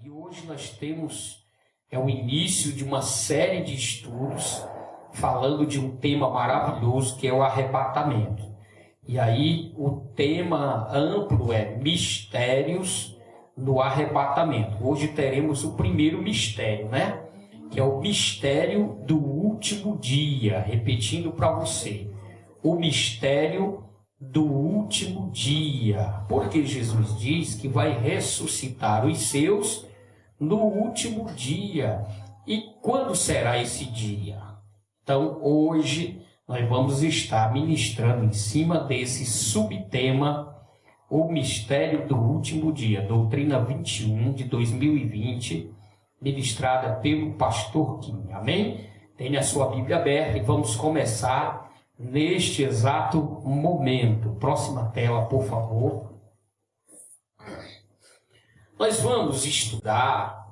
E hoje nós temos o início de uma série de estudos falando de um tema maravilhoso que é o arrebatamento. E aí o tema amplo é mistérios no arrebatamento. Hoje teremos o primeiro mistério, né? Que é o mistério do último dia. Repetindo para você, o mistério do último dia. Porque Jesus diz que vai ressuscitar os seus no último dia. E quando será esse dia? Então, hoje nós vamos estar ministrando em cima desse subtema, o mistério do último dia, doutrina 21 de 2020, ministrada pelo pastor Kim. Amém? Tenha a sua Bíblia aberta e vamos começar neste exato momento. Próxima tela, por favor. Nós vamos estudar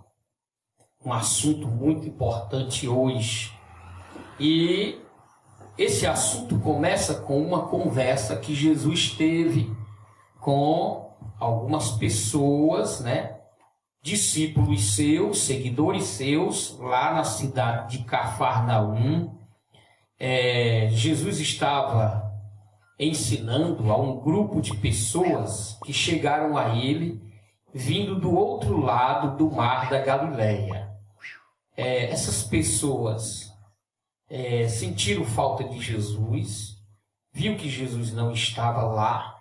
um assunto muito importante hoje. E esse assunto começa com uma conversa que Jesus teve com algumas pessoas, né? Discípulos seus, seguidores seus, lá na cidade de Cafarnaum. Jesus estava ensinando a um grupo de pessoas que chegaram a ele, vindo do outro lado do mar da Galileia. Essas pessoas sentiram falta de Jesus, viu que Jesus não estava lá,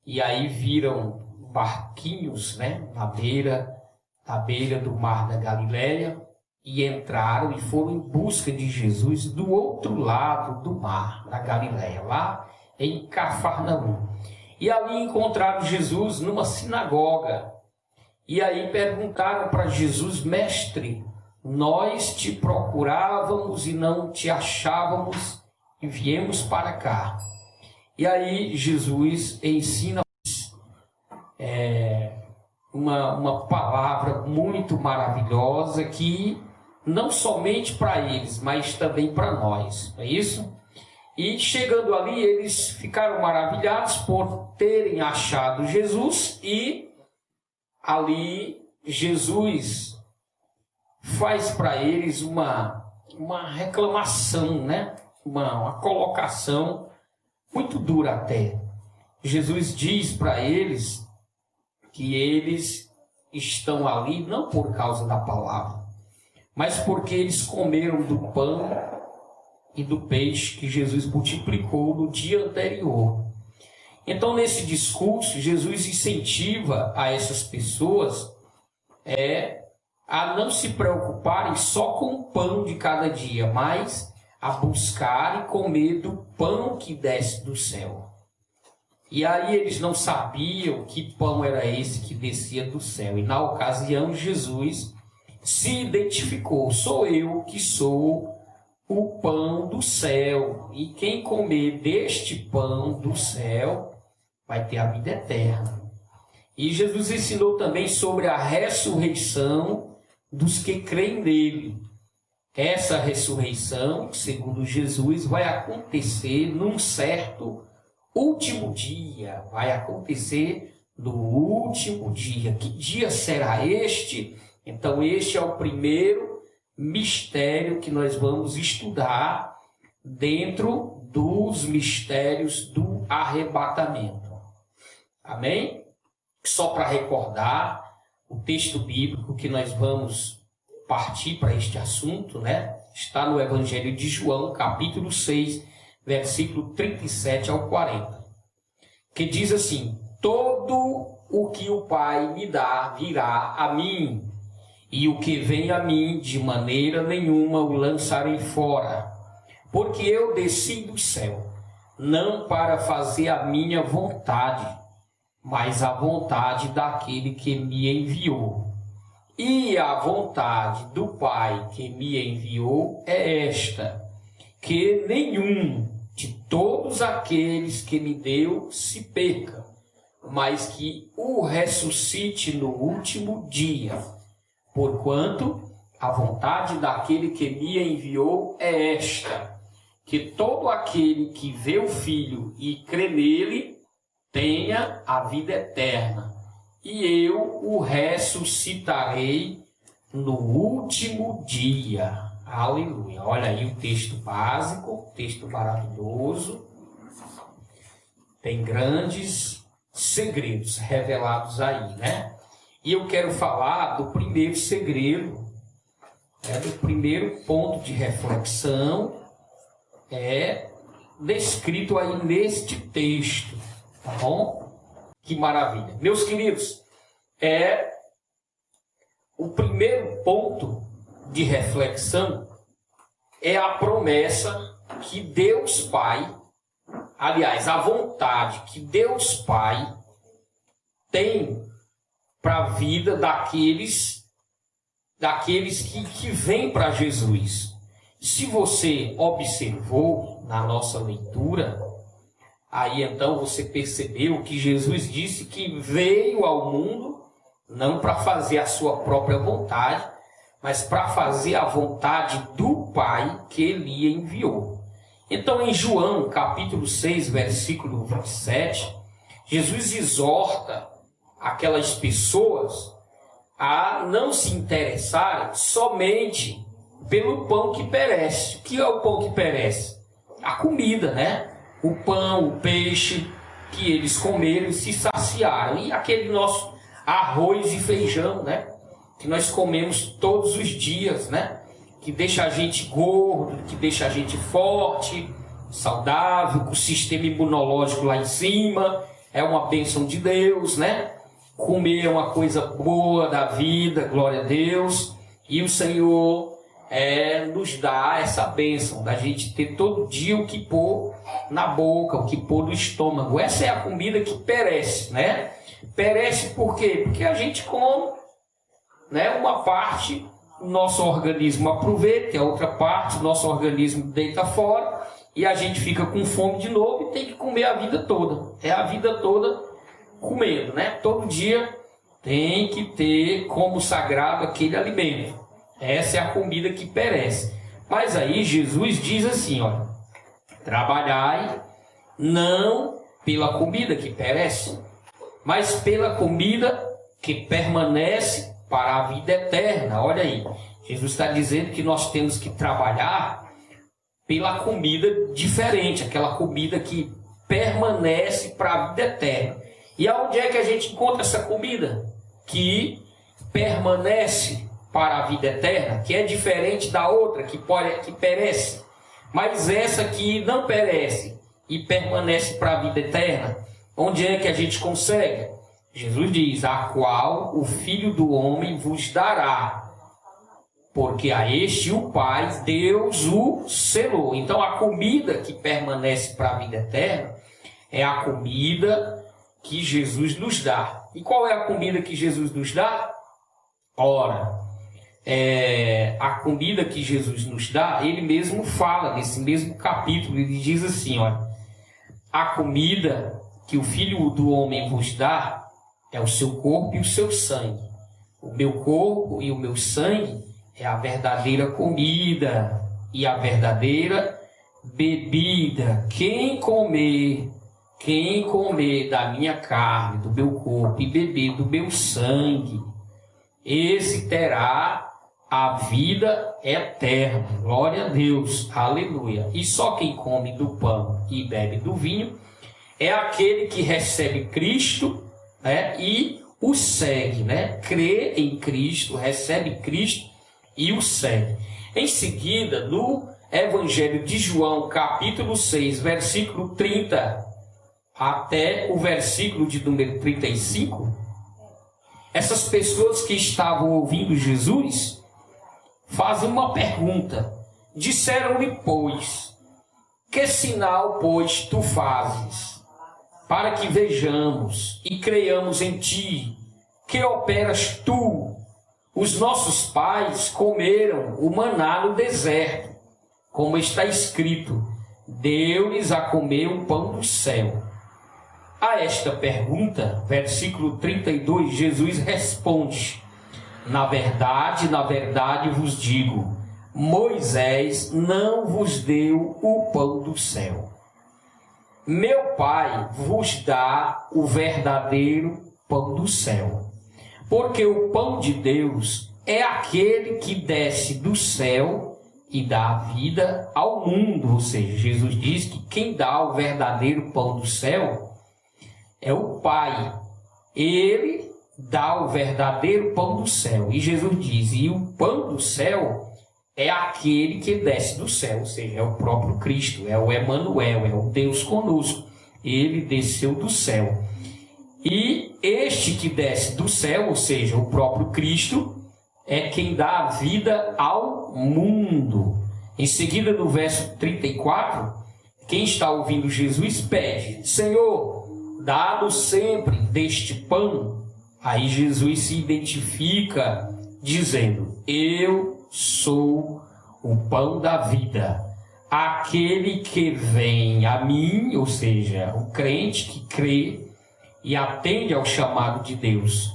e aí viram barquinhos, né, na beira do mar da Galileia, e entraram e foram em busca de Jesus do outro lado do mar da Galileia, lá em Cafarnaum. E ali encontraram Jesus numa sinagoga. E aí perguntaram para Jesus: mestre, nós te procurávamos e não te achávamos e viemos para cá. E aí Jesus ensina uma palavra muito maravilhosa que não somente para eles, mas também para nós. É isso? E chegando ali, eles ficaram maravilhados por terem achado Jesus, e ali Jesus faz para eles uma reclamação, né? Uma colocação muito dura até. Jesus diz para eles que eles estão ali não por causa da palavra, mas porque eles comeram do pão e do peixe que Jesus multiplicou no dia anterior. Então, nesse discurso, Jesus incentiva a essas pessoas a não se preocuparem só com o pão de cada dia, mas a buscar e comer do pão que desce do céu. E aí eles não sabiam que pão era esse que descia do céu. E na ocasião Jesus se identificou: sou eu que sou o pão do céu, e quem comer deste pão do céu vai ter a vida eterna. E Jesus ensinou também sobre a ressurreição dos que creem nele. Essa ressurreição, segundo Jesus, vai acontecer num certo último dia. Vai acontecer no último dia. Que dia será este? Então, este é o primeiro mistério que nós vamos estudar dentro dos mistérios do arrebatamento. Amém? Só para recordar o texto bíblico que nós vamos partir para este assunto, né? Está no Evangelho de João, capítulo 6, versículo 37 ao 40, que diz assim: todo o que o Pai me dá virá a mim, e o que vem a mim, de maneira nenhuma o lançarei fora, porque eu desci do céu, não para fazer a minha vontade, mas a vontade daquele que me enviou. E a vontade do Pai que me enviou é esta: que nenhum de todos aqueles que me deu se perca, mas que o ressuscite no último dia. Porquanto a vontade daquele que me enviou é esta: que todo aquele que vê o Filho e crê nele tenha a vida eterna, e eu o ressuscitarei no último dia. Aleluia. Olha aí o texto básico, texto maravilhoso. Tem grandes segredos revelados aí, né? E eu quero falar do primeiro segredo, do primeiro ponto de reflexão, descrito aí neste texto, tá bom? Que maravilha. Meus queridos, o primeiro ponto de reflexão é a promessa que Deus Pai, aliás, a vontade que Deus Pai tem para a vida daqueles que vêm para Jesus. Se você observou na nossa leitura, aí então você percebeu que Jesus disse que veio ao mundo não para fazer a sua própria vontade, mas para fazer a vontade do Pai que ele enviou. Então, em João, capítulo 6, versículo 27, Jesus exorta aquelas pessoas a não se interessarem somente pelo pão que perece. O que é o pão que perece? A comida, né? O pão, o peixe que eles comeram e se saciaram. E aquele nosso arroz e feijão, né? Que nós comemos todos os dias, né? Que deixa a gente gordo, que deixa a gente forte, saudável, com o sistema imunológico lá em cima. É uma bênção de Deus, né? Comer é uma coisa boa da vida, glória a Deus. E o Senhor nos dá essa bênção da gente ter todo dia o que pôr na boca, o que pôr no estômago. Essa é a comida que perece, né? Perece por quê? Porque a gente come, né? Uma parte o nosso organismo aproveita, e a outra parte o nosso organismo deita fora, e a gente fica com fome de novo e tem que comer a vida toda. É a vida toda comendo, né? Todo dia tem que ter como sagrado aquele alimento. Essa é a comida que perece. Mas aí Jesus diz assim, olha: trabalhai não pela comida que perece, mas pela comida que permanece para a vida eterna. Olha aí, Jesus está dizendo que nós temos que trabalhar pela comida diferente, aquela comida que permanece para a vida eterna. E aonde é que a gente encontra essa comida que permanece para a vida eterna, que é diferente da outra que perece, mas essa que não perece e permanece para a vida eterna? Onde é que a gente consegue? Jesus diz: a qual o Filho do Homem vos dará, porque a este o Pai, Deus o selou. Então a comida que permanece para a vida eterna é a comida que Jesus nos dá. E qual é a comida que Jesus nos dá? Ora, a comida que Jesus nos dá, ele mesmo fala nesse mesmo capítulo, ele diz assim, olha: a comida que o Filho do Homem vos dá é o seu corpo e o seu sangue. O meu corpo e o meu sangue é a verdadeira comida e a verdadeira bebida. Quem comer da minha carne, do meu corpo, e beber do meu sangue, esse terá a vida eterna. Glória a Deus, aleluia. E só quem come do pão e bebe do vinho é aquele que recebe Cristo, né, e o segue, né? Crê em Cristo, recebe Cristo e o segue. Em seguida, no Evangelho de João, capítulo 6, versículo 30 até o versículo de número 35, essas pessoas que estavam ouvindo Jesus fazem uma pergunta. Disseram-lhe, pois: que sinal, pois, tu fazes, para que vejamos e creiamos em ti? Que operas tu? Os nossos pais comeram o maná no deserto, como está escrito: deu-lhes a comer o pão do céu. A esta pergunta, versículo 32, Jesus responde: na verdade vos digo, Moisés não vos deu o pão do céu. Meu Pai vos dá o verdadeiro pão do céu. Porque o pão de Deus é aquele que desce do céu e dá vida ao mundo. Ou seja, Jesus diz que quem dá o verdadeiro pão do céu é o Pai. Ele dá o verdadeiro pão do céu. E Jesus diz, e o pão do céu é aquele que desce do céu. Ou seja, é o próprio Cristo, é o Emanuel, é o Deus conosco. Ele desceu do céu. E este que desce do céu, ou seja, o próprio Cristo, é quem dá a vida ao mundo. Em seguida, no verso 34, quem está ouvindo Jesus pede, Senhor, dá-nos sempre deste pão. Aí Jesus se identifica dizendo, eu sou o pão da vida. Aquele que vem a mim, ou seja, o crente que crê e atende ao chamado de Deus,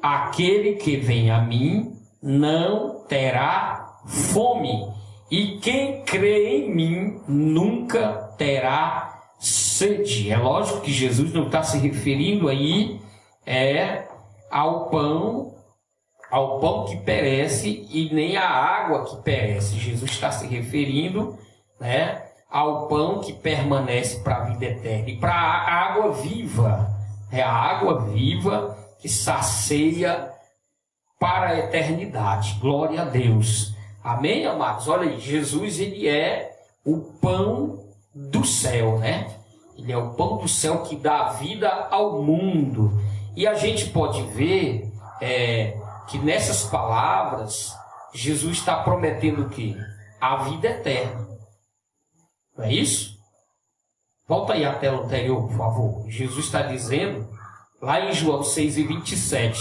aquele que vem a mim não terá fome, e quem crê em mim nunca terá sede. É lógico que Jesus não está se referindo aí ao pão que perece e nem à água que perece. Jesus está se referindo ao pão que permanece para a vida eterna e para a água viva. É a água viva que sacia para a eternidade. Glória a Deus. Amém, amados? Olha aí, Jesus, ele é o pão do céu, né? Ele é o pão do céu que dá vida ao mundo. E a gente pode ver que nessas palavras, Jesus está prometendo o quê? A vida eterna. Não é isso? Volta aí a tela anterior, por favor. Jesus está dizendo, lá em João 6:27,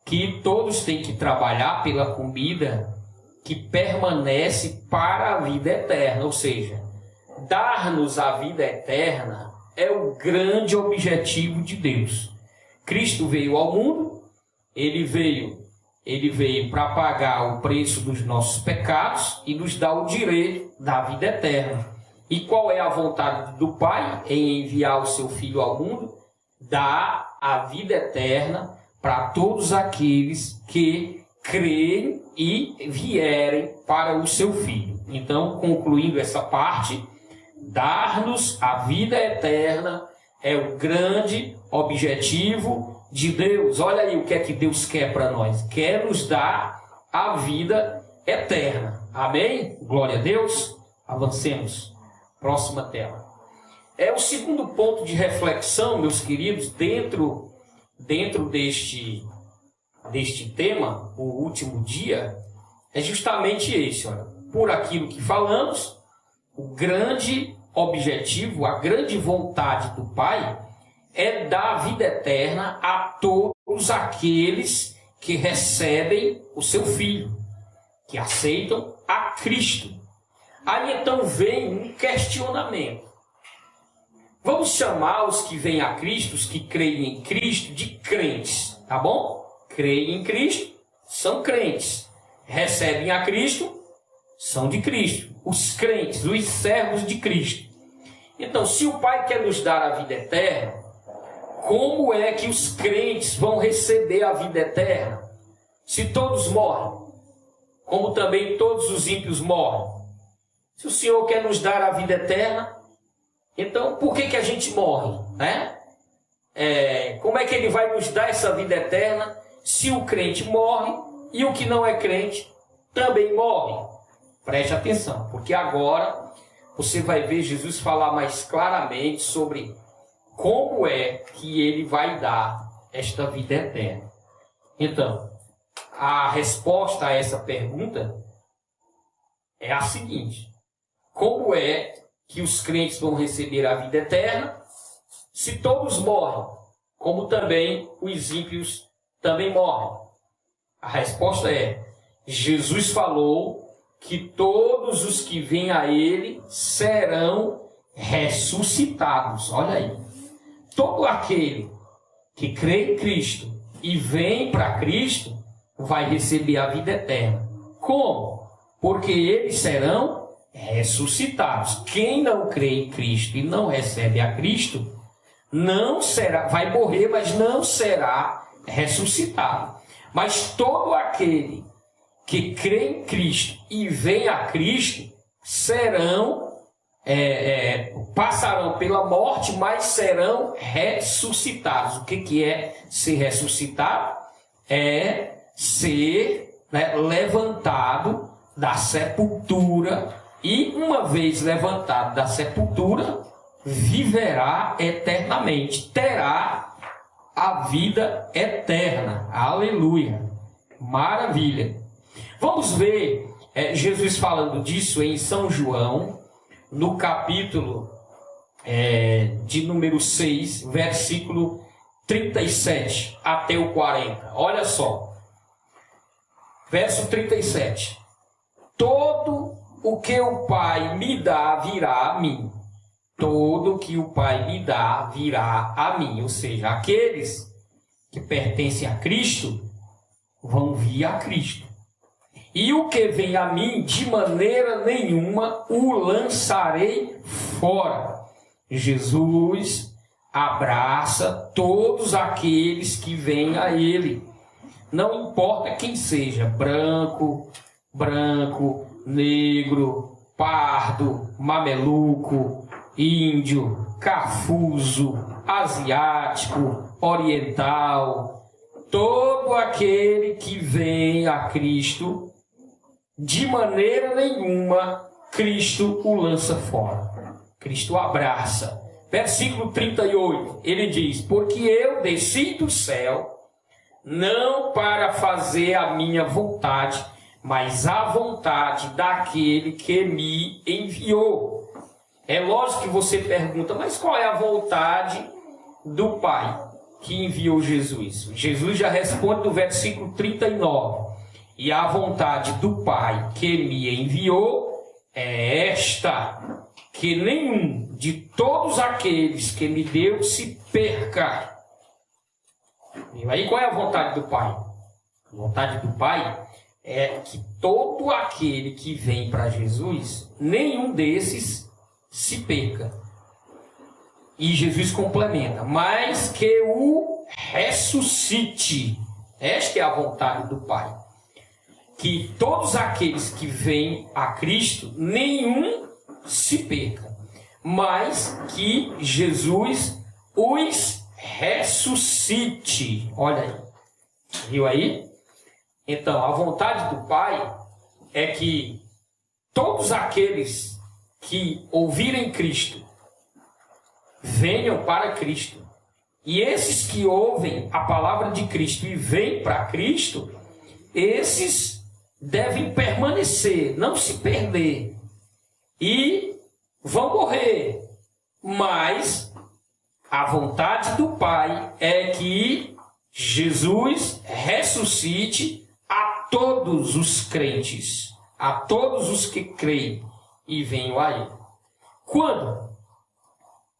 que todos têm que trabalhar pela comida que permanece para a vida eterna. Ou seja, dar-nos a vida eterna é o grande objetivo de Deus. Cristo veio ao mundo, ele veio para pagar o preço dos nossos pecados e nos dar o direito da vida eterna. E qual é a vontade do Pai em enviar o seu Filho ao mundo? Dar a vida eterna para todos aqueles que creem e vierem para o seu Filho. Então, concluindo essa parte, dar-nos a vida eterna é o grande objetivo de Deus. Olha aí o que é que Deus quer para nós. Quer nos dar a vida eterna. Amém? Glória a Deus. Avancemos. Próxima tela. É o segundo ponto de reflexão, meus queridos, dentro deste tema, o último dia, é justamente esse. Olha, por aquilo que falamos, o grande objetivo, a grande vontade do Pai é dar a vida eterna a todos aqueles que recebem o seu Filho, que aceitam a Cristo. Aí então vem um questionamento. Vamos chamar os que vêm a Cristo, os que creem em Cristo, de crentes, tá bom? Creem em Cristo, são crentes. Recebem a Cristo, são de Cristo. Os crentes, os servos de Cristo. Então, se o Pai quer nos dar a vida eterna, como é que os crentes vão receber a vida eterna? Se todos morrem, como também todos os ímpios morrem. Se o Senhor quer nos dar a vida eterna, então por que a gente morre? Como é que Ele vai nos dar essa vida eterna se o crente morre e o que não é crente também morre? Preste atenção, porque agora você vai ver Jesus falar mais claramente sobre como é que Ele vai dar esta vida eterna. Então, a resposta a essa pergunta é a seguinte: como é que os crentes vão receber a vida eterna se todos morrem, como também os ímpios também morrem? A resposta é: Jesus falou que todos os que vêm a Ele serão ressuscitados. Olha aí. Todo aquele que crê em Cristo e vem para Cristo vai receber a vida eterna. Como? porque eles serão ressuscitados. Quem não crê em Cristo e não recebe a Cristo, não será, vai morrer, mas não será ressuscitado. Mas todo aquele que crê em Cristo e vem a Cristo, passarão pela morte, mas serão ressuscitados. O que é ser ressuscitado? É ser levantado da sepultura, e uma vez levantado da sepultura, viverá eternamente, terá a vida eterna. Aleluia, maravilha. Vamos ver Jesus falando disso em São João, no capítulo de número 6, versículo 37 até o 40. Olha só, verso 37. Todo o que o Pai me dá virá a mim. Todo o que o Pai me dá virá a mim. Ou seja, aqueles que pertencem a Cristo vão vir a Cristo. E o que vem a mim, de maneira nenhuma o lançarei fora. Jesus abraça todos aqueles que vêm a Ele. Não importa quem seja, branco, negro, pardo, mameluco, índio, cafuso, asiático, oriental. Todo aquele que vem a Cristo, de maneira nenhuma, Cristo o lança fora. Cristo o abraça. Versículo 38, ele diz: porque eu desci do céu, não para fazer a minha vontade, mas a vontade daquele que me enviou. É lógico que você pergunta, mas qual é a vontade do Pai que enviou Jesus? Jesus já responde no versículo 39. E a vontade do Pai que me enviou é esta: que nenhum de todos aqueles que me deu se perca. E aí qual é a vontade do Pai? A vontade do Pai é que todo aquele que vem para Jesus, nenhum desses se perca. E Jesus complementa: mas que o ressuscite. Esta é a vontade do Pai. Que todos aqueles que vêm a Cristo, nenhum se perca, mas que Jesus os ressuscite. Olha aí. Viu aí? Então, a vontade do Pai é que todos aqueles que ouvirem Cristo venham para Cristo. E esses que ouvem a palavra de Cristo e vêm para Cristo, esses devem permanecer, não se perder. E vão morrer. Mas a vontade do Pai é que Jesus ressuscite a todos os crentes, a todos os que creem e venham a Ele. Quando?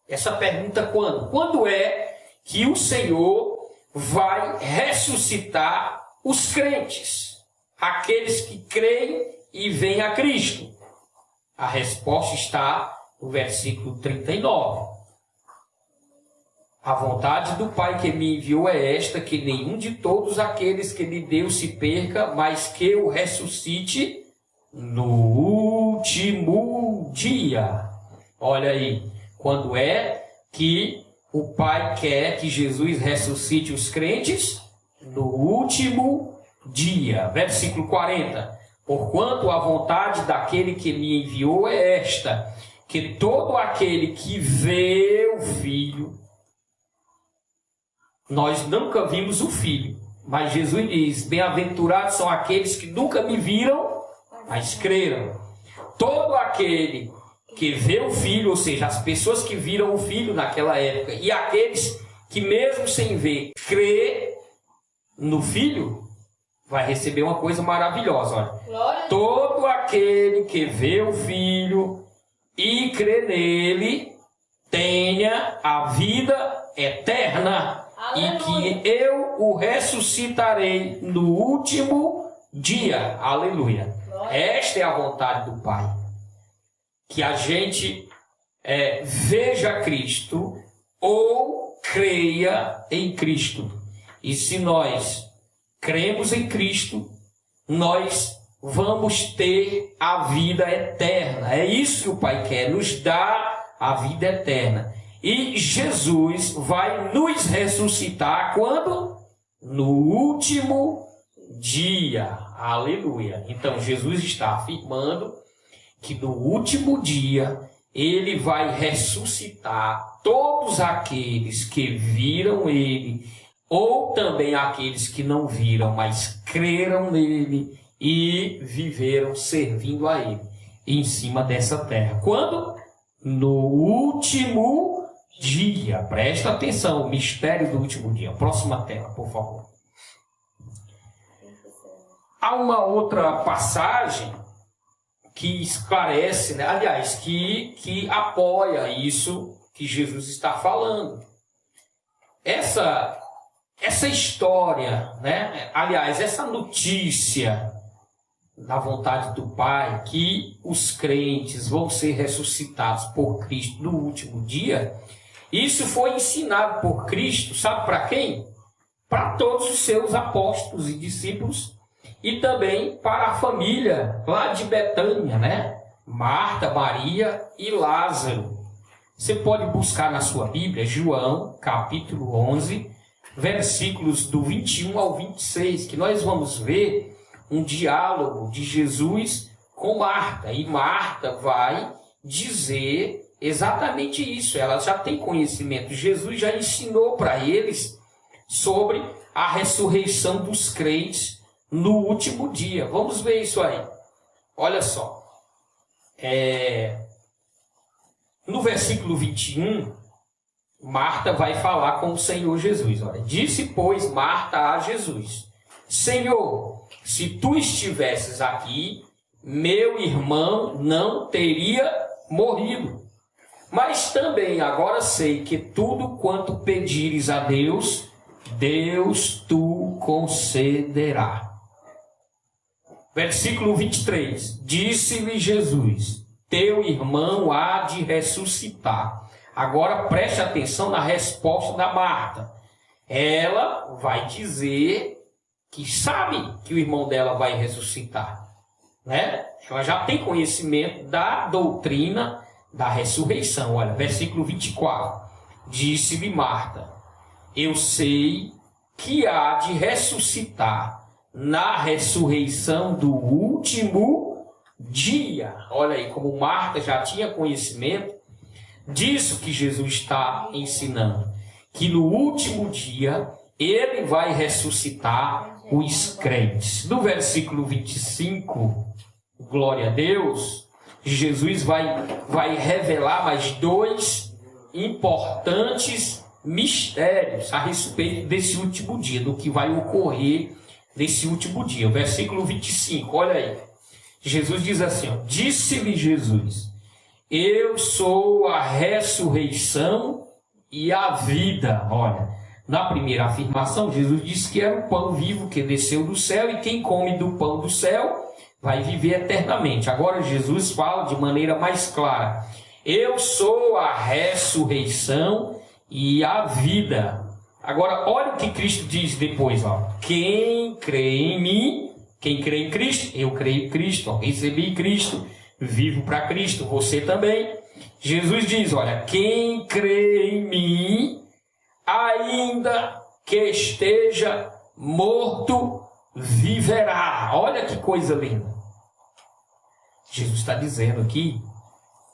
Essa pergunta quando? Quando é que o Senhor vai ressuscitar os crentes, aqueles que creem e vêm a Cristo? A resposta está no versículo 39. A vontade do Pai que me enviou é esta: que nenhum de todos aqueles que me deu se perca, mas que o ressuscite no último dia. Olha aí, quando é que o Pai quer que Jesus ressuscite os crentes? No último dia. Versículo 40. Porquanto a vontade daquele que me enviou é esta: que todo aquele que vê o Filho... Nós nunca vimos o Filho, mas Jesus diz: bem-aventurados são aqueles que nunca me viram, mas creram. Todo aquele que vê o Filho, ou seja, as pessoas que viram o Filho naquela época, e aqueles que mesmo sem ver, crê no Filho, vai receber uma coisa maravilhosa. Olha. Todo aquele que vê o Filho e crê nele, tenha a vida eterna. Aleluia. E que eu o ressuscitarei no último dia. Aleluia. Esta é a vontade do Pai. Que a gente veja Cristo ou creia em Cristo. E se nós cremos em Cristo, nós vamos ter a vida eterna. É isso que o Pai quer, nos dar a vida eterna. E Jesus vai nos ressuscitar quando? No último dia. Aleluia. Então Jesus está afirmando que no último dia ele vai ressuscitar todos aqueles que viram ele, ou também aqueles que não viram, mas creram nele e viveram servindo a ele em cima dessa terra. Quando? No último dia. Presta atenção, o mistério do último dia. Próxima tela, por favor. Há uma outra passagem que esclarece, né? Aliás, que apoia isso que Jesus está falando. Essa história, né? Aliás, essa notícia da vontade do Pai, que os crentes vão ser ressuscitados por Cristo no último dia, isso foi ensinado por Cristo, sabe para quem? Para todos os seus apóstolos e discípulos, e também para a família lá de Betânia, né? Marta, Maria e Lázaro. Você pode buscar na sua Bíblia, João, capítulo 11, versículos do 21 ao 26, que nós vamos ver um diálogo de Jesus com Marta. E Marta vai dizer exatamente isso. Ela já tem conhecimento. Jesus já ensinou para eles sobre a ressurreição dos crentes no último dia. Vamos ver isso aí. Olha só. No versículo 21, Marta vai falar com o Senhor Jesus. Olha, disse, pois, Marta a Jesus: Senhor, se tu estivesses aqui, meu irmão não teria morrido. Mas também agora sei que tudo quanto pedires a Deus, Deus tu concederá. Versículo 23. Disse-lhe Jesus: teu irmão há de ressuscitar. Agora preste atenção na resposta da Marta. Ela vai dizer que sabe que o irmão dela vai ressuscitar, né? Ela já tem conhecimento da doutrina da ressurreição. Olha, versículo 24. Disse-lhe Marta: eu sei que há de ressuscitar na ressurreição do último dia. Olha aí, como Marta já tinha conhecimento disso que Jesus está ensinando, que no último dia ele vai ressuscitar os crentes. No versículo 25, glória a Deus, Jesus vai revelar mais dois importantes mistérios a respeito desse último dia, do que vai ocorrer nesse último dia. O versículo 25, olha aí. Jesus diz assim, ó, disse-lhe Jesus: eu sou a ressurreição e a vida. Olha, na primeira afirmação, Jesus disse que era o pão vivo que desceu do céu, e quem come do pão do céu vai viver eternamente. Agora Jesus fala de maneira mais clara: eu sou a ressurreição e a vida. Agora, olha o que Cristo diz depois, ó. Quem crê em mim, quem crê em Cristo, eu creio em Cristo, ó, recebi Cristo, vivo para Cristo, você também. Jesus diz, olha, quem crê em mim, ainda que esteja morto, viverá. Olha que coisa linda. Jesus está dizendo aqui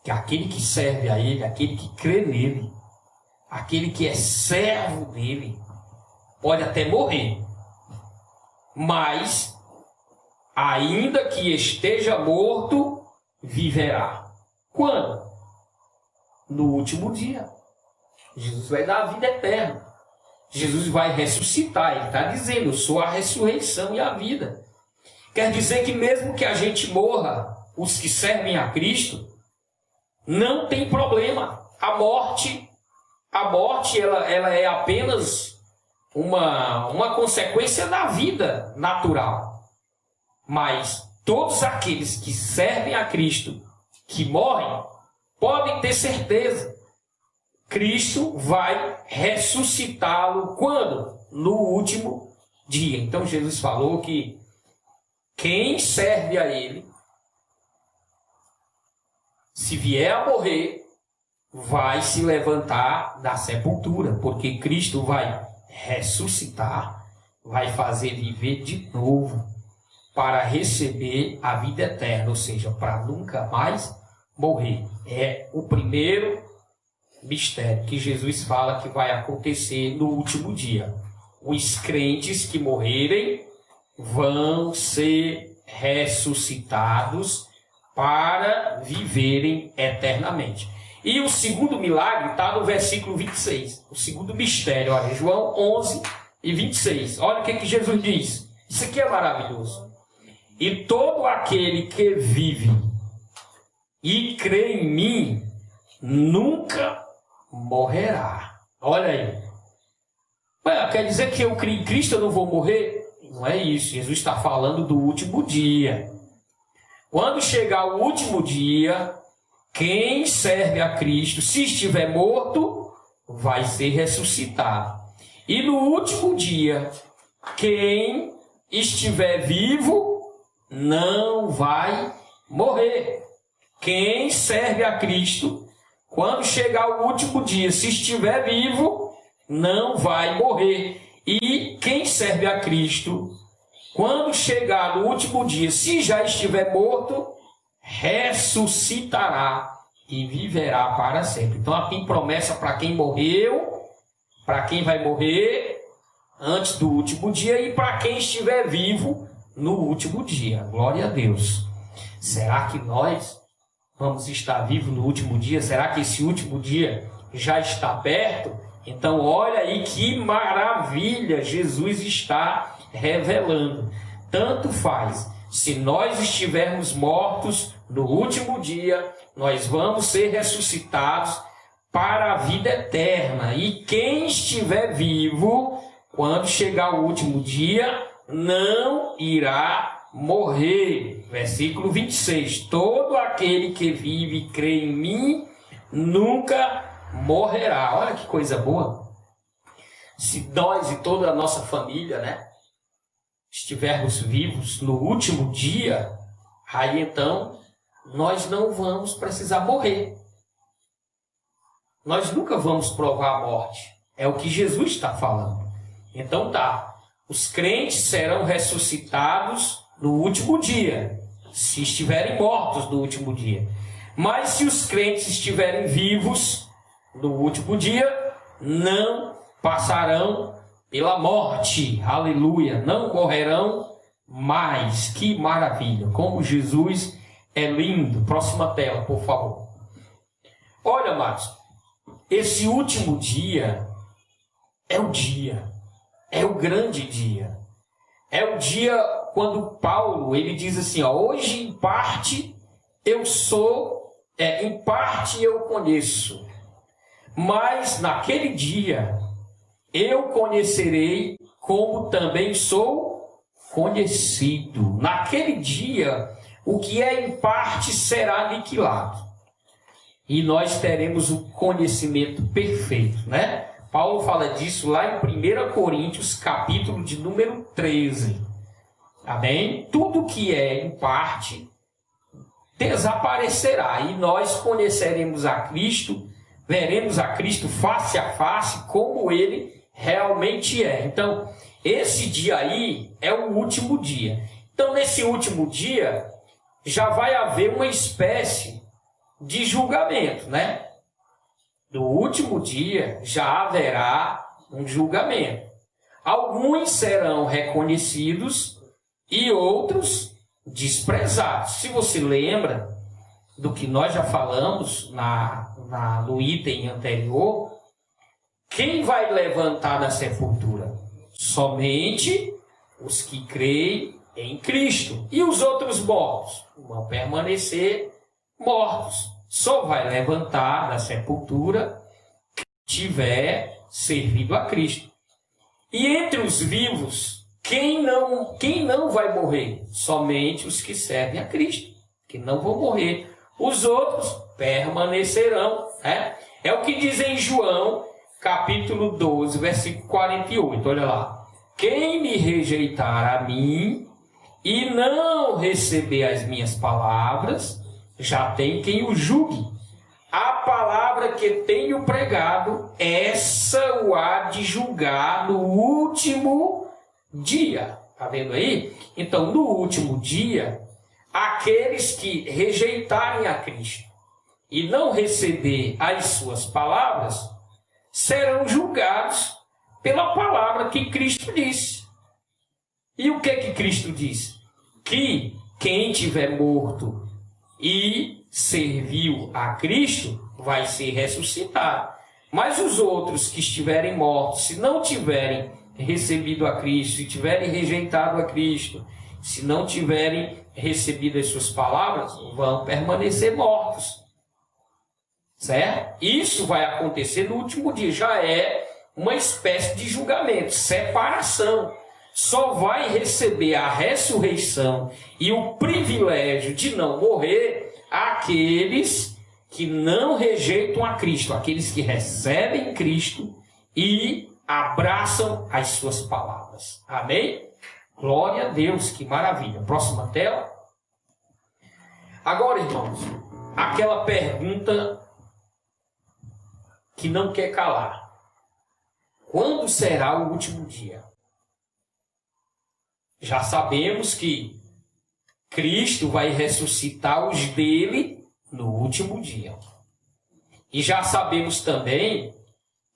que aquele que serve a Ele, aquele que crê nele, aquele que é servo dele, pode até morrer, mas ainda que esteja morto, viverá. Quando? No último dia. Jesus vai dar a vida eterna. Jesus vai ressuscitar. Ele está dizendo, eu sou a ressurreição e a vida. Quer dizer que mesmo que a gente morra, os que servem a Cristo, não tem problema. A morte ela é apenas uma consequência da vida natural. Mas todos aqueles que servem a Cristo, que morrem, podem ter certeza. Cristo vai ressuscitá-lo quando? No último dia. Então Jesus falou que quem serve a Ele, se vier a morrer, vai se levantar da sepultura, porque Cristo vai ressuscitar, vai fazer viver de novo, para receber a vida eterna, ou seja, para nunca mais morrer. É o primeiro mistério que Jesus fala que vai acontecer no último dia. Os crentes que morrerem vão ser ressuscitados para viverem eternamente. E o segundo milagre está no versículo 26. O segundo mistério, olha, João 11 e 26. Olha o que Jesus diz. Isso aqui é maravilhoso. E todo aquele que vive e crê em mim nunca morrerá. Olha aí. Ué, quer dizer que eu creio em Cristo, eu não vou morrer? Não é isso. Jesus está falando do último dia. Quando chegar o último dia, quem serve a Cristo, se estiver morto, vai ser ressuscitado. E no último dia, quem estiver vivo, não vai morrer. Quem serve a Cristo, quando chegar o último dia, se estiver vivo, não vai morrer. E quem serve a Cristo, quando chegar no último dia, se já estiver morto, ressuscitará e viverá para sempre. Então aqui tem promessa para quem morreu, para quem vai morrer antes do último dia e para quem estiver vivo no último dia. Glória a Deus. Será que nós vamos estar vivos no último dia? Será que esse último dia já está perto? Então olha aí que maravilha Jesus está revelando. Tanto faz, se nós estivermos mortos no último dia, nós vamos ser ressuscitados para a vida eterna. E quem estiver vivo, quando chegar o último dia, não irá morrer. Versículo 26. Todo aquele que vive e crê em mim, nunca morrerá. Olha que coisa boa. Se nós e toda a nossa família, né, estivermos vivos no último dia, aí então nós não vamos precisar morrer. Nós nunca vamos provar a morte. É o que Jesus está falando. Então tá, os crentes serão ressuscitados no último dia, se estiverem mortos no último dia. Mas se os crentes estiverem vivos no último dia, não passarão pela morte. Aleluia. Não morrerão mais. Que maravilha. Como Jesus é lindo. Próxima tela, por favor. Olha, amados, esse último dia é o dia. É o grande dia. É o dia quando Paulo, ele diz assim, ó, hoje em parte eu sou, em parte eu conheço, mas naquele dia eu conhecerei como também sou conhecido. Naquele dia, o que é em parte será aniquilado. E nós teremos o conhecimento perfeito, né? Paulo fala disso lá em 1 Coríntios, capítulo de número 13. Amém? Tudo que é em parte desaparecerá. E nós conheceremos a Cristo, veremos a Cristo face a face, como Ele realmente é. Então, esse dia aí é o último dia. Então, nesse último dia, já vai haver uma espécie de julgamento, né? No último dia, já haverá um julgamento. Alguns serão reconhecidos e outros desprezados. Se você lembra do que nós já falamos no item anterior, quem vai levantar da sepultura? Somente os que creem em Cristo. E os outros mortos vão permanecer mortos. Só vai levantar da sepultura quem tiver servido a Cristo. E entre os vivos Quem não vai morrer? Somente os que servem a Cristo, que não vão morrer. Os outros permanecerão. É o que diz em João, capítulo 12, versículo 48. Olha lá. Quem me rejeitar a mim e não receber as minhas palavras, já tem quem o julgue. A palavra que tenho pregado, essa o há de julgar no último dia. Está vendo aí? Então, no último dia, aqueles que rejeitarem a Cristo e não receber as suas palavras, serão julgados pela palavra que Cristo disse. E o que Cristo disse? Que quem tiver morto e serviu a Cristo vai ser ressuscitado. Mas os outros que estiverem mortos, se não tiverem recebido a Cristo, se tiverem rejeitado a Cristo, se não tiverem recebido as suas palavras, vão permanecer mortos. Certo? Isso vai acontecer no último dia. Já é uma espécie de julgamento, separação. Só vai receber a ressurreição e o privilégio de não morrer aqueles que não rejeitam a Cristo, aqueles que recebem Cristo e abraçam as suas palavras. Amém? Glória a Deus, que maravilha. Próxima tela. Agora, irmãos, aquela pergunta que não quer calar. Quando será o último dia? Já sabemos que Cristo vai ressuscitar os dele no último dia. E já sabemos também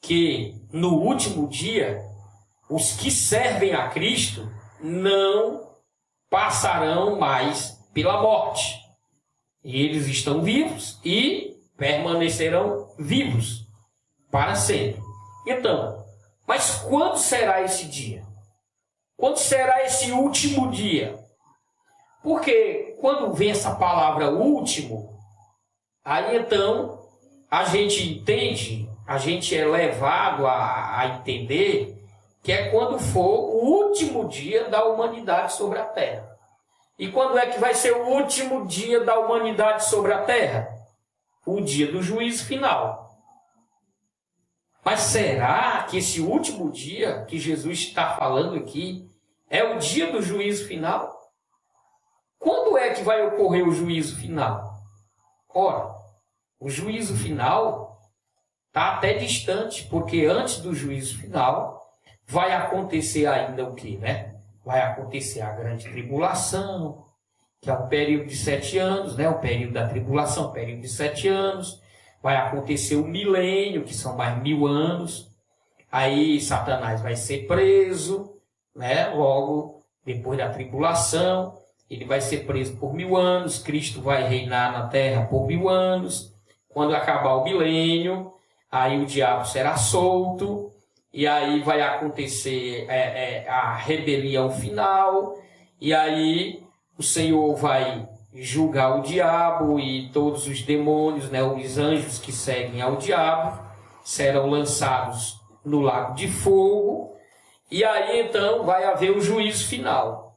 que no último dia, os que servem a Cristo não passarão mais pela morte. E eles estão vivos e permanecerão vivos para sempre. Então, mas quando será esse dia? Quando será esse último dia? Porque quando vem essa palavra último, aí então a gente entende, a gente é levado a entender que é quando for o último dia da humanidade sobre a terra. E quando é que vai ser o último dia da humanidade sobre a terra? O dia do juízo final. Mas será que esse último dia que Jesus está falando aqui é o dia do juízo final? Quando é que vai ocorrer o juízo final? Ora, o juízo final está até distante, porque antes do juízo final vai acontecer ainda o quê, né? Vai acontecer a grande tribulação, que é um período de 7 anos, né? O período da tribulação, período de 7 anos. Vai acontecer o milênio, que são mais 1000 anos. Aí Satanás vai ser preso, né? Logo depois da tribulação. Ele vai ser preso por 1000 anos. Cristo vai reinar na terra por 1000 anos. Quando acabar o milênio, aí o diabo será solto. E aí vai acontecer a rebelião final. E aí o Senhor vai julgar o diabo e todos os demônios, né, os anjos que seguem ao diabo, serão lançados no lago de fogo. E aí então vai haver o juízo final.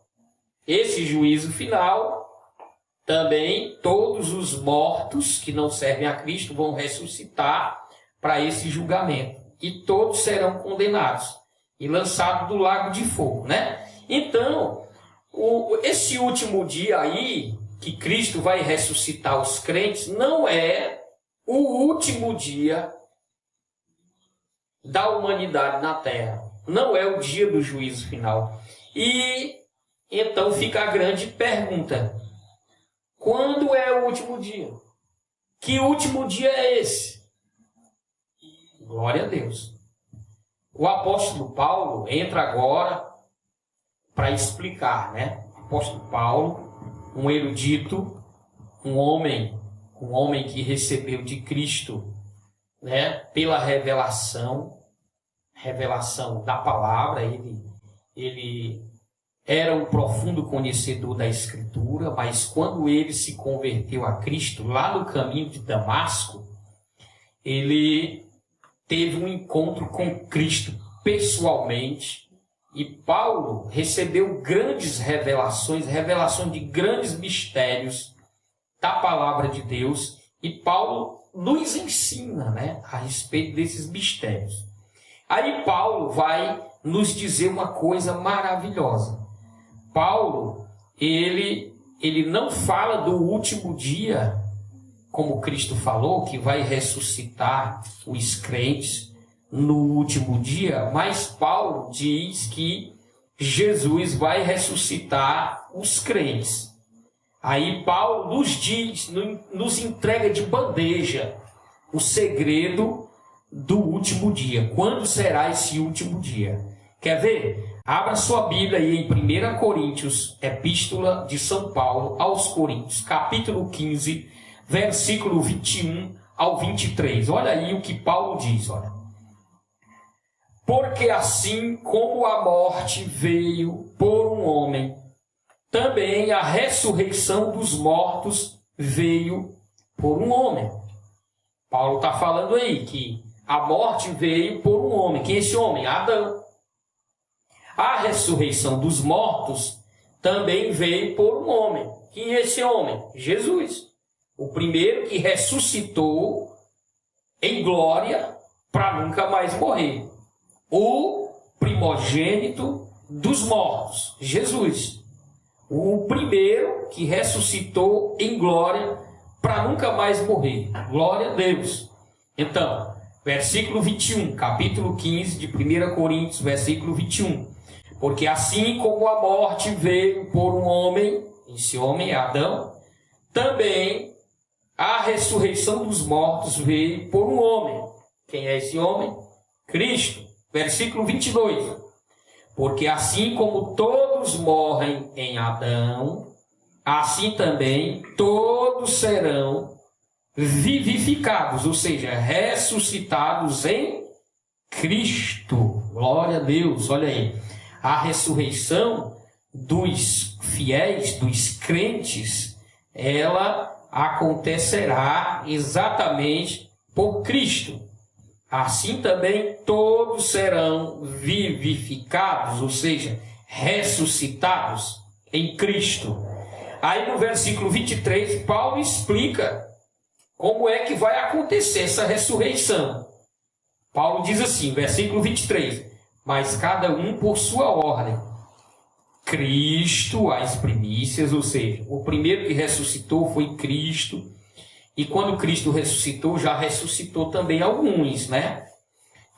Esse juízo final, também todos os mortos que não servem a Cristo vão ressuscitar para esse julgamento. E todos serão condenados e lançados do lago de fogo, né? Então, esse último dia aí, que Cristo vai ressuscitar os crentes, não é o último dia da humanidade na terra. Não é o dia do juízo final. E então fica a grande pergunta: quando é o último dia? Que último dia é esse? Glória a Deus. O apóstolo Paulo entra agora para explicar, né? O apóstolo Paulo, um erudito, um homem que recebeu de Cristo, né? Pela revelação da palavra. Ele era um profundo conhecedor da Escritura, mas quando ele se converteu a Cristo, lá no caminho de Damasco, ele teve um encontro com Cristo pessoalmente, E Paulo recebeu grandes revelações de grandes mistérios da palavra de Deus. E Paulo nos ensina, né, a respeito desses mistérios. Aí Paulo vai nos dizer uma coisa maravilhosa. Paulo, ele não fala do último dia, como Cristo falou, que vai ressuscitar os crentes no último dia, mas Paulo diz que Jesus vai ressuscitar os crentes. Aí Paulo nos diz, nos entrega de bandeja o segredo do último dia. Quando será esse último dia? Quer ver? Abra sua Bíblia aí em 1 Coríntios, Epístola de São Paulo aos Coríntios, capítulo 15, versículo 21 ao 23. Olha aí o que Paulo diz, olha. Porque assim como a morte veio por um homem, também a ressurreição dos mortos veio por um homem. Paulo está falando aí que a morte veio por um homem. Quem é esse homem? Adão. A ressurreição dos mortos também veio por um homem. Quem é esse homem? Jesus. O primeiro que ressuscitou em glória para nunca mais morrer. O primogênito dos mortos, Jesus. O primeiro que ressuscitou em glória para nunca mais morrer. Glória a Deus. Então, versículo 21, capítulo 15 de 1 Coríntios, versículo 21. Porque assim como a morte veio por um homem, esse homem é Adão, também a ressurreição dos mortos veio por um homem. Quem é esse homem? Cristo. Versículo 22. Porque assim como todos morrem em Adão, assim também todos serão vivificados, ou seja, ressuscitados em Cristo. Glória a Deus, olha aí. A ressurreição dos fiéis, dos crentes, ela acontecerá exatamente por Cristo. Assim também todos serão vivificados, ou seja, ressuscitados em Cristo. Aí no versículo 23, Paulo explica como é que vai acontecer essa ressurreição. Paulo diz assim, versículo 23, mas cada um por sua ordem. Cristo, as primícias, ou seja, o primeiro que ressuscitou foi Cristo. E quando Cristo ressuscitou, já ressuscitou também alguns, né?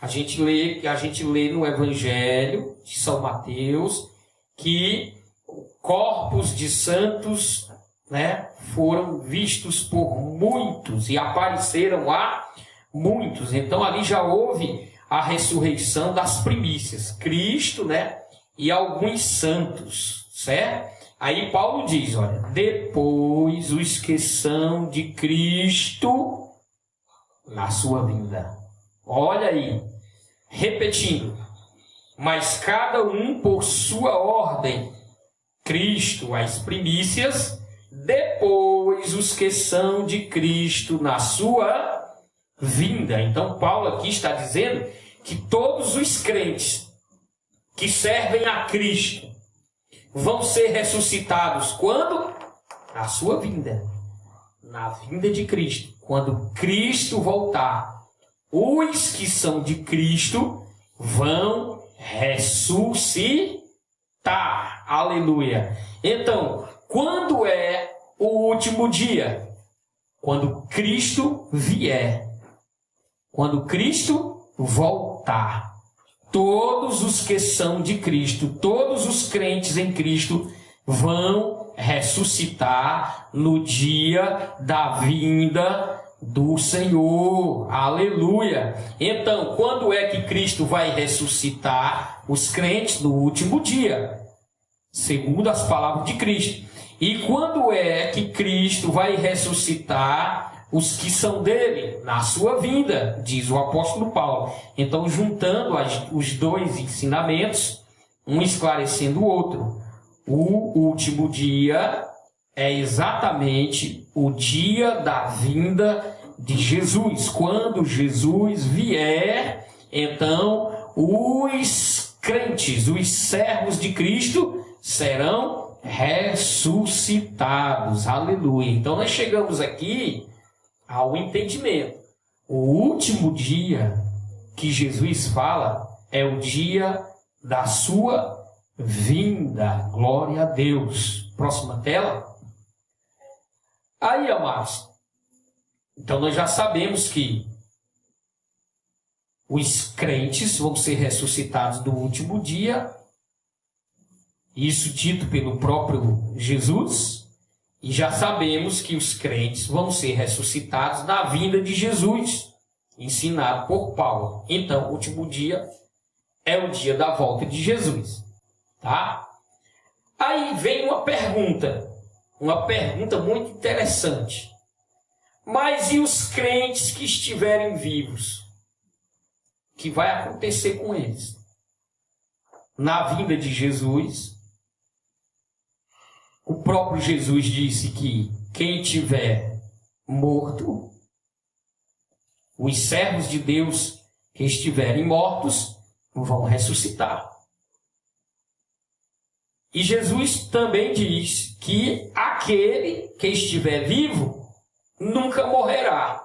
A gente lê no Evangelho de São Mateus que corpos de santos, né, foram vistos por muitos e apareceram a muitos. Então ali já houve a ressurreição das primícias, Cristo, né, e alguns santos, certo? Aí Paulo diz, olha, depois os que são de Cristo na sua vinda. Olha aí, repetindo, mas cada um por sua ordem. Cristo, as primícias, depois os que são de Cristo na sua vinda. Então Paulo aqui está dizendo que todos os crentes que servem a Cristo vão ser ressuscitados quando? Na sua vinda. Na vinda de Cristo. Quando Cristo voltar, os que são de Cristo vão ressuscitar. Aleluia. Então, quando é o último dia? Quando Cristo vier. Quando Cristo voltar. Todos os que são de Cristo, todos os crentes em Cristo vão ressuscitar no dia da vinda do Senhor. Aleluia! Então, quando é que Cristo vai ressuscitar os crentes? No último dia, segundo as palavras de Cristo. E quando é que Cristo vai ressuscitar os que são dele? Na sua vinda, diz o apóstolo Paulo. Então, juntando os dois ensinamentos, um esclarecendo o outro, o último dia é exatamente o dia da vinda de Jesus. Quando Jesus vier, então os crentes, os servos de Cristo, serão ressuscitados. Aleluia. Então nós chegamos aqui ao entendimento. O último dia que Jesus fala é o dia da sua vinda. Glória a Deus. Próxima tela. Aí, amados, então nós já sabemos que os crentes vão ser ressuscitados no último dia, isso dito pelo próprio Jesus, e já sabemos que os crentes vão ser ressuscitados na vinda de Jesus, ensinado por Paulo. Então, o último dia é o dia da volta de Jesus, tá? Aí vem uma pergunta muito interessante. Mas e os crentes que estiverem vivos? O que vai acontecer com eles? Na vinda de Jesus, o próprio Jesus disse que quem tiver morto, os servos de Deus que estiverem mortos, vão ressuscitar. E Jesus também diz que aquele que estiver vivo nunca morrerá.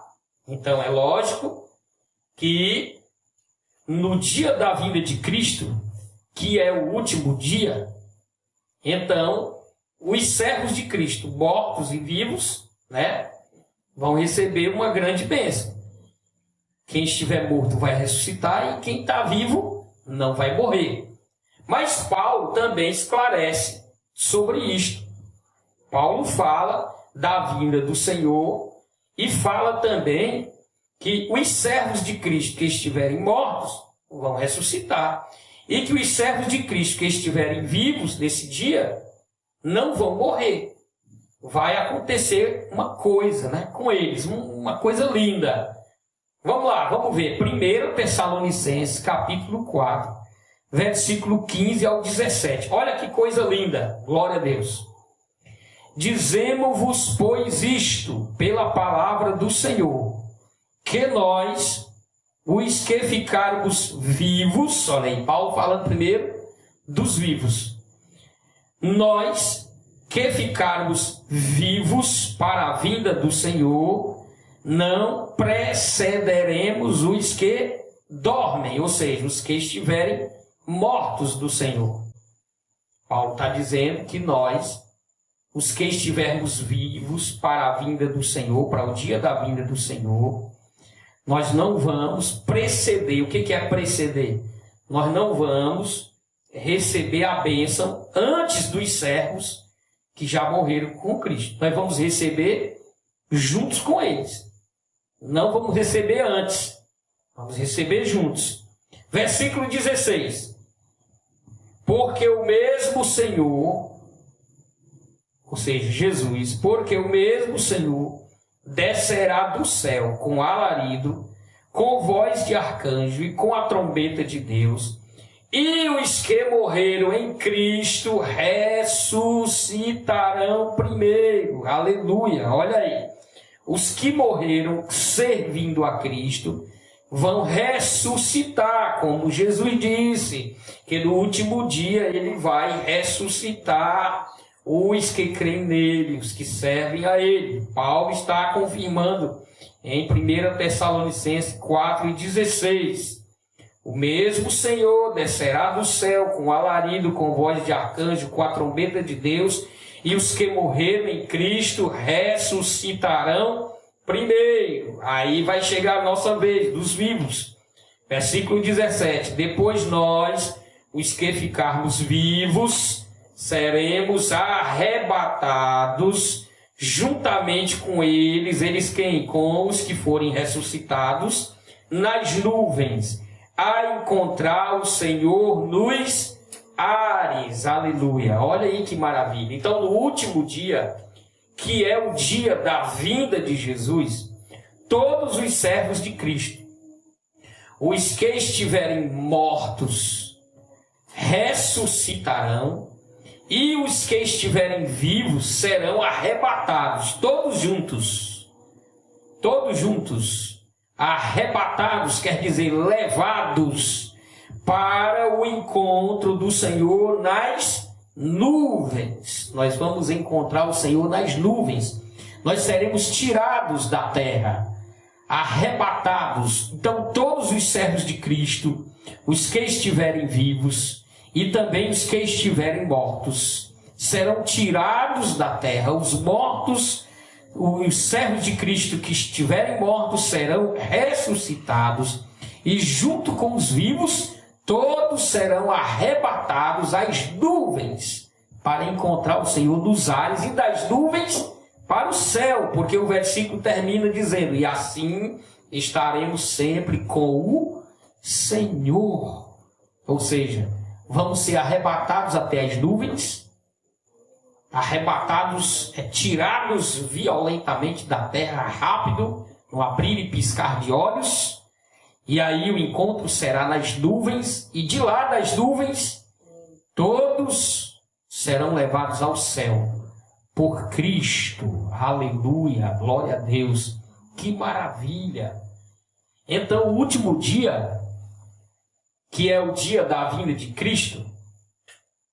Então é lógico que no dia da vinda de Cristo, que é o último dia, então os servos de Cristo, mortos e vivos, né, vão receber uma grande bênção. Quem estiver morto vai ressuscitar e quem está vivo não vai morrer. Mas Paulo também esclarece sobre isto. Paulo fala da vinda do Senhor e fala também que os servos de Cristo que estiverem mortos vão ressuscitar. E que os servos de Cristo que estiverem vivos nesse dia não vão morrer. Vai acontecer uma coisa, né, com eles, uma coisa linda. Vamos lá, vamos ver. 1 Tessalonicenses, capítulo 4. Versículo 15 ao 17. Olha que coisa linda. Glória a Deus. Dizemo-vos, pois, isto, pela palavra do Senhor, que nós, os que ficarmos vivos, olha aí, Paulo falando primeiro dos vivos. Nós, que ficarmos vivos para a vinda do Senhor, não precederemos os que dormem, ou seja, os que estiverem mortos do Senhor. Paulo está dizendo que nós, os que estivermos vivos para a vinda do Senhor, para o dia da vinda do Senhor, nós não vamos preceder. O que é preceder? Nós não vamos receber a bênção antes dos servos que já morreram com Cristo. Nós vamos receber juntos com eles. Não vamos receber antes. Vamos receber juntos. Versículo 16. Porque o mesmo Senhor, ou seja, Jesus, porque o mesmo Senhor descerá do céu com alarido, com voz de arcanjo e com a trombeta de Deus, e os que morreram em Cristo ressuscitarão primeiro. Aleluia, olha aí. Os que morreram servindo a Cristo vão ressuscitar, como Jesus disse, que no último dia ele vai ressuscitar os que creem nele, os que servem a ele. Paulo está confirmando em 1 Tessalonicenses 4:16. O mesmo Senhor descerá do céu com alarido, com voz de arcanjo, com a trombeta de Deus, e os que morreram em Cristo ressuscitarão primeiro. Aí vai chegar a nossa vez, dos vivos. Versículo 17. Depois nós, os que ficarmos vivos, seremos arrebatados juntamente com eles. Eles quem? Com os que forem ressuscitados nas nuvens, a encontrar o Senhor nos ares. Aleluia. Olha aí que maravilha. Então, no último dia, que é o dia da vinda de Jesus, todos os servos de Cristo, os que estiverem mortos, ressuscitarão, e os que estiverem vivos serão arrebatados, todos juntos. Todos juntos. Arrebatados quer dizer levados para o encontro do Senhor nas nuvens. Nós vamos encontrar o Senhor nas nuvens. Nós seremos tirados da terra, arrebatados. Então todos os servos de Cristo, os que estiverem vivos e também os que estiverem mortos, serão tirados da terra. Os mortos, os servos de Cristo que estiverem mortos serão ressuscitados, e junto com os vivos todos serão arrebatados às nuvens para encontrar o Senhor nos ares, e das nuvens para o céu, porque o versículo termina dizendo: e assim estaremos sempre com o Senhor. Ou seja, vamos ser arrebatados até as nuvens, arrebatados, tirados violentamente da terra, rápido, no abrir e piscar de olhos. E aí o encontro será nas nuvens, e de lá das nuvens todos serão levados ao céu por Cristo. Aleluia, glória a Deus, que maravilha. Então o último dia, que é o dia da vinda de Cristo,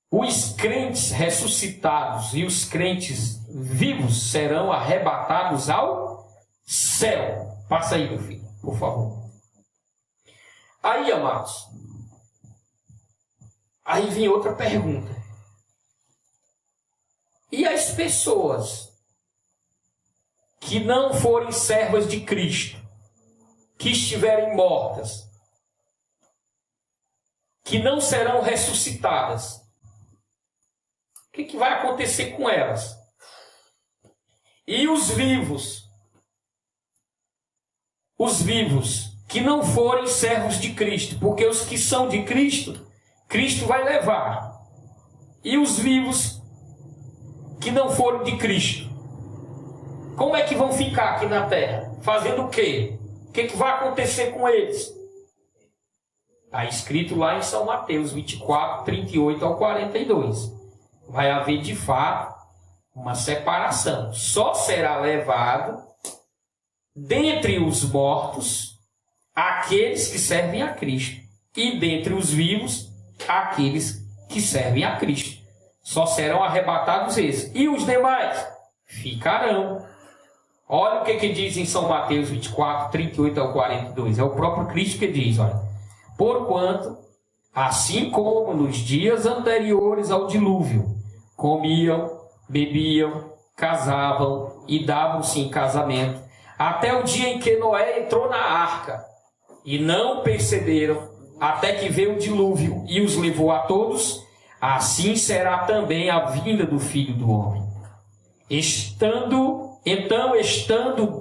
os crentes ressuscitados e os crentes vivos serão arrebatados ao céu. Passa aí, meu filho, por favor. Aí, amados, aí vem outra pergunta. E as pessoas que não forem servas de Cristo, que estiverem mortas, que não serão ressuscitadas, o que vai acontecer com elas? E os vivos que não forem servos de Cristo, porque os que são de Cristo, Cristo vai levar. E os vivos que não foram de Cristo, como é que vão ficar aqui na terra? Fazendo o quê? O que vai acontecer com eles? Está escrito lá em São Mateus 24, 38 ao 42. Vai haver de fato uma separação. Só será levado dentre os mortos aqueles que servem a Cristo, e dentre os vivos aqueles que servem a Cristo. Só serão arrebatados esses. E os demais ficarão. Olha o que diz em São Mateus 24, 38 ao 42. É o próprio Cristo que diz, olha: porquanto, assim como nos dias anteriores ao dilúvio, comiam, bebiam, casavam e davam-se em casamento, até o dia em que Noé entrou na arca, e não perceberam, até que veio o dilúvio e os levou a todos, assim será também a vinda do Filho do Homem. Estando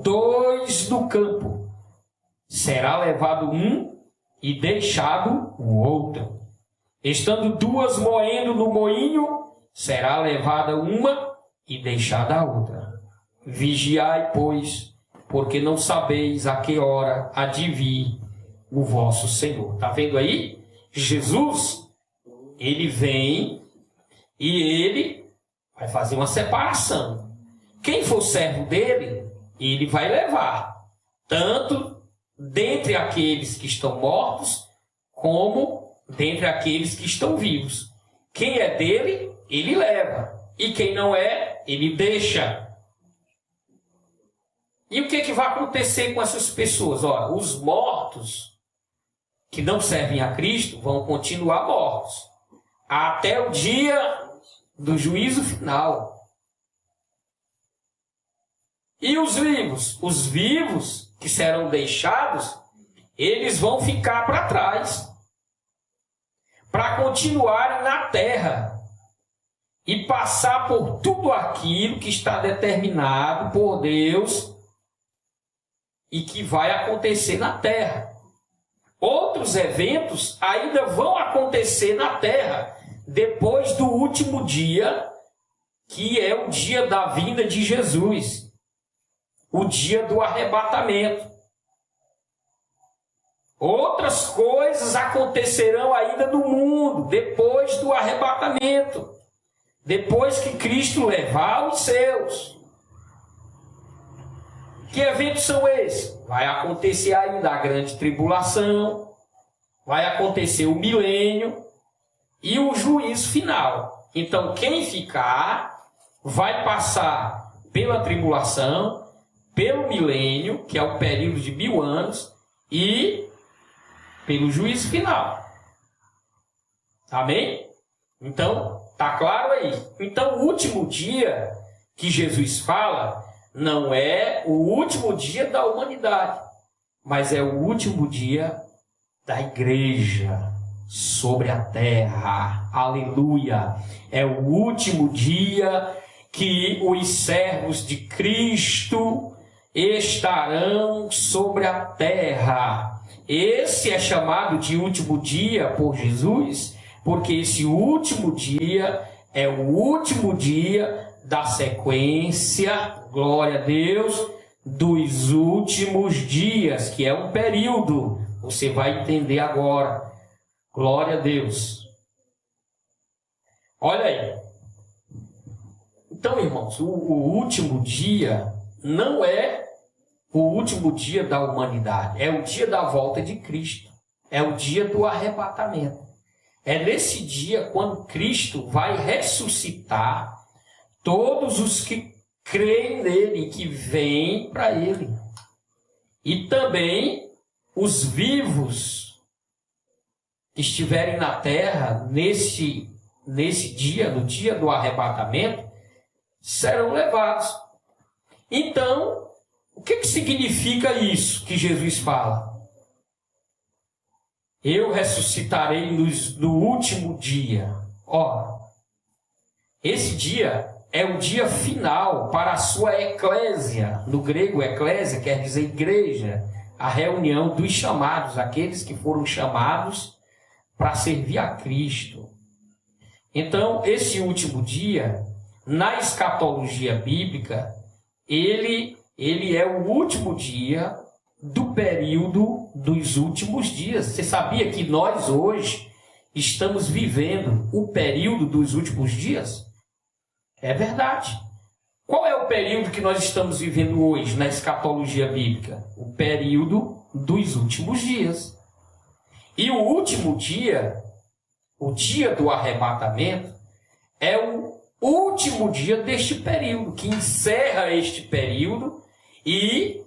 dois no campo, será levado um e deixado o outro. Estando duas moendo no moinho, será levada uma e deixada a outra. Vigiai, pois, porque não sabeis a que hora há de vir o vosso Senhor. Está vendo aí? Jesus, ele vem e ele vai fazer uma separação. Quem for servo dele, ele vai levar, tanto dentre aqueles que estão mortos, como dentre aqueles que estão vivos. Quem é dele, ele leva, e quem não é, ele deixa. E o que vai acontecer com essas pessoas? Olha, os mortos que não servem a Cristo vão continuar mortos até o dia do juízo final. E os vivos que serão deixados, eles vão ficar para trás, para continuarem na terra e passar por tudo aquilo que está determinado por Deus e que vai acontecer na terra. Outros eventos ainda vão acontecer na terra depois do último dia, que é o dia da vinda de Jesus, o dia do arrebatamento. Outras coisas acontecerão ainda no mundo depois do arrebatamento, depois que Cristo levar os seus. Que eventos são esses? Vai acontecer ainda a grande tribulação, vai acontecer o milênio e o juízo final. Então, quem ficar vai passar pela tribulação, pelo milênio, que é o período de 1000 anos, e pelo juízo final. Amém? Então, tá claro aí. Então, o último dia que Jesus fala não é o último dia da humanidade, mas é o último dia da igreja sobre a terra. Aleluia! É o último dia que os servos de Cristo estarão sobre a terra. Esse é chamado de último dia por Jesus, porque esse último dia é o último dia da sequência, glória a Deus, dos últimos dias, que é um período. Você vai entender agora. Glória a Deus. Olha aí. Então, irmãos, o último dia não é o último dia da humanidade. É o dia da volta de Cristo. É o dia do arrebatamento. É nesse dia quando Cristo vai ressuscitar todos os que creem nele, que vêm para ele. E também os vivos que estiverem na terra nesse dia, no dia do arrebatamento, serão levados. Então, o que significa isso que Jesus fala? Eu ressuscitarei no último dia. Ó, esse dia é o dia final para a sua eclésia. No grego, eclésia quer dizer igreja, a reunião dos chamados, aqueles que foram chamados para servir a Cristo. Então, esse último dia, na escatologia bíblica, ele é o último dia do período dos últimos dias. Você sabia que nós hoje estamos vivendo o período dos últimos dias? É verdade. Qual é o período que nós estamos vivendo hoje na escatologia bíblica? O período dos últimos dias. E o último dia, o dia do arrebatamento, é o último dia deste período, que encerra este período e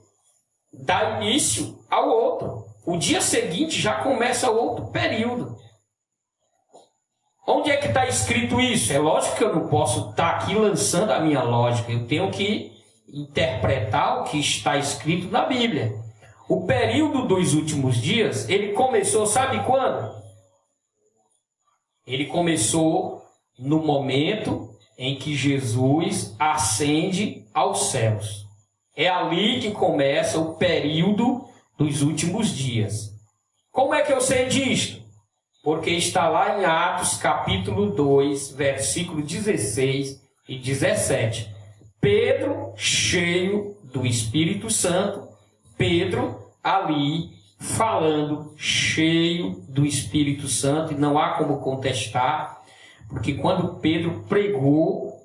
dá início ao outro. O dia seguinte já começa outro período. Onde é que está escrito isso? É lógico que eu não posso estar aqui lançando a minha lógica. Eu tenho que interpretar o que está escrito na Bíblia. O período dos últimos dias, ele começou, sabe quando? Ele começou no momento em que Jesus ascende aos céus. É ali que começa o período dos últimos dias. Como é que eu sei disto? Porque está lá em Atos capítulo 2, versículo 16 e 17. Pedro, cheio do Espírito Santo, Pedro ali falando, cheio do Espírito Santo, e não há como contestar, porque quando Pedro pregou,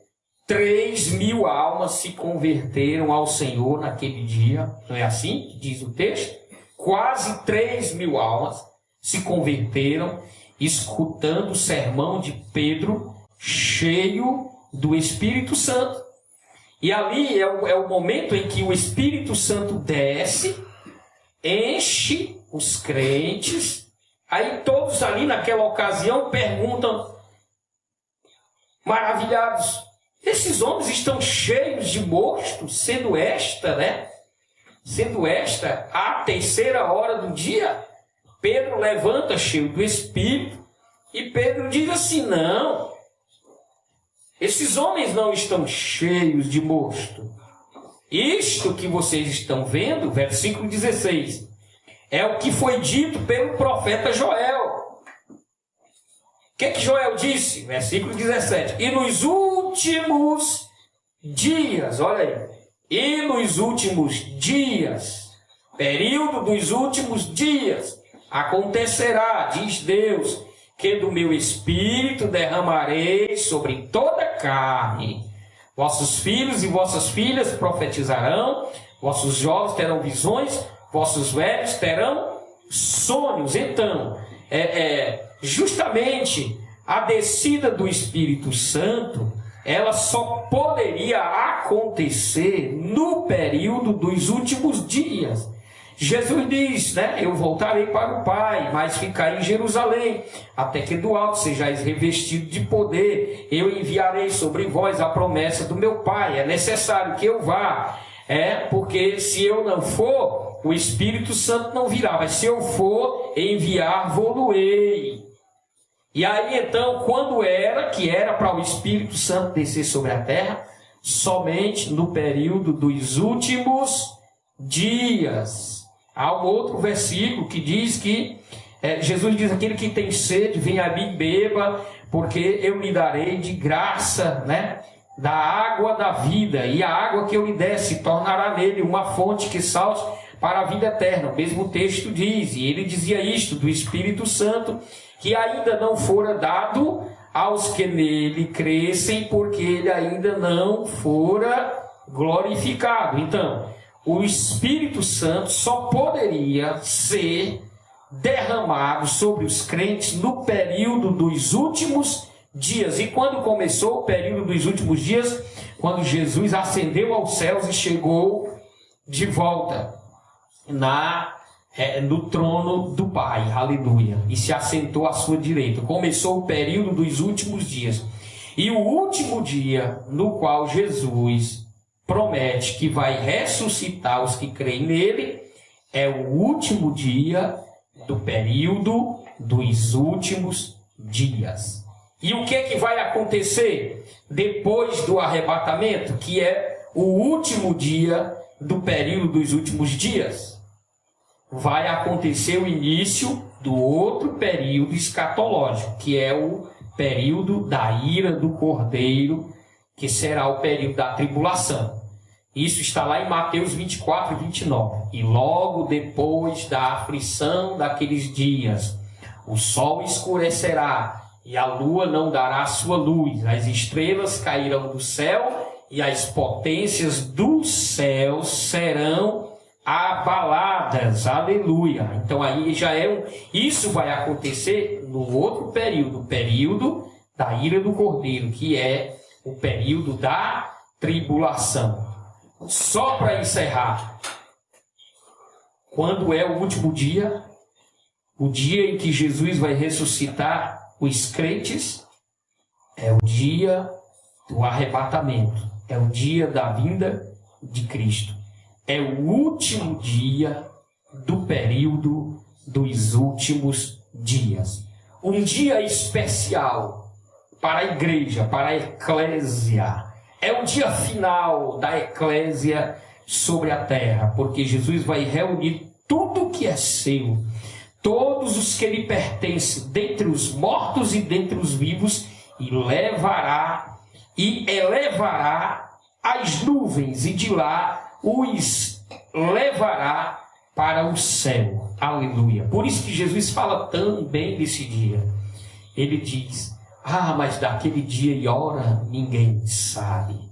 3.000 almas se converteram ao Senhor naquele dia. Não é assim que diz o texto? Quase 3.000 almas se converteram, escutando o sermão de Pedro, cheio do Espírito Santo. E ali é o momento em que o Espírito Santo desce, enche os crentes, aí todos ali naquela ocasião perguntam, maravilhados, esses homens estão cheios de mosto, sendo esta a terceira hora do dia. Pedro levanta cheio do Espírito e Pedro diz assim, não, esses homens não estão cheios de mosto. Isto que vocês estão vendo, versículo 16, é o que foi dito pelo profeta Joel. O que Joel disse? Versículo 17. E nos últimos dias, olha aí, e nos últimos dias, período dos últimos dias, acontecerá, diz Deus, que do meu Espírito derramarei sobre toda a carne. Vossos filhos e vossas filhas profetizarão, vossos jovens terão visões, vossos velhos terão sonhos. Então, justamente a descida do Espírito Santo, ela só poderia acontecer no período dos últimos dias. Jesus diz, né? Eu voltarei para o Pai, mas ficarei em Jerusalém, até que do alto sejais revestidos de poder. Eu enviarei sobre vós a promessa do meu Pai. É necessário que eu vá, porque se eu não for, o Espírito Santo não virá. Mas se eu for, enviar-vos-ei. E aí então, quando que era para o Espírito Santo descer sobre a terra? Somente no período dos últimos dias. Há um outro versículo que diz que Jesus diz: aquele que tem sede, venha a mim, beba, porque eu lhe darei de graça, né, da água da vida, e a água que eu lhe der se tornará nele uma fonte que salte para a vida eterna. O mesmo texto diz, e ele dizia isto do Espírito Santo, que ainda não fora dado aos que nele crescem, porque ele ainda não fora glorificado. Então, o Espírito Santo só poderia ser derramado sobre os crentes no período dos últimos dias. E quando começou o período dos últimos dias? Quando Jesus ascendeu aos céus e chegou de volta no trono do Pai, aleluia, e se assentou à sua direita. Começou o período dos últimos dias. E o último dia no qual Jesus promete que vai ressuscitar os que creem nele é o último dia do período dos últimos dias. E o que vai acontecer depois do arrebatamento, que é o último dia do período dos últimos dias? Vai acontecer o início do outro período escatológico, que é o período da ira do Cordeiro, que será o período da tribulação. Isso está lá em Mateus 24 e 29. E logo depois da aflição daqueles dias, o sol escurecerá e a lua não dará sua luz, as estrelas cairão do céu e as potências do céu serão abaladas. Aleluia. Então aí já isso vai acontecer no outro período, o período da ira do Cordeiro, que é o período da tribulação. Só para encerrar, quando é o último dia? O dia em que Jesus vai ressuscitar os crentes é o dia do arrebatamento, é o dia da vinda de Cristo, é o último dia do período dos últimos dias. Um dia especial para a igreja, para a eclésia. É o dia final da eclésia sobre a terra, porque Jesus vai reunir tudo que é seu, todos os que lhe pertencem, dentre os mortos e dentre os vivos, e elevará as nuvens, e de lá os levará para o céu. Aleluia. Por isso que Jesus fala tão bem desse dia. Ele diz: mas daquele dia e hora ninguém sabe.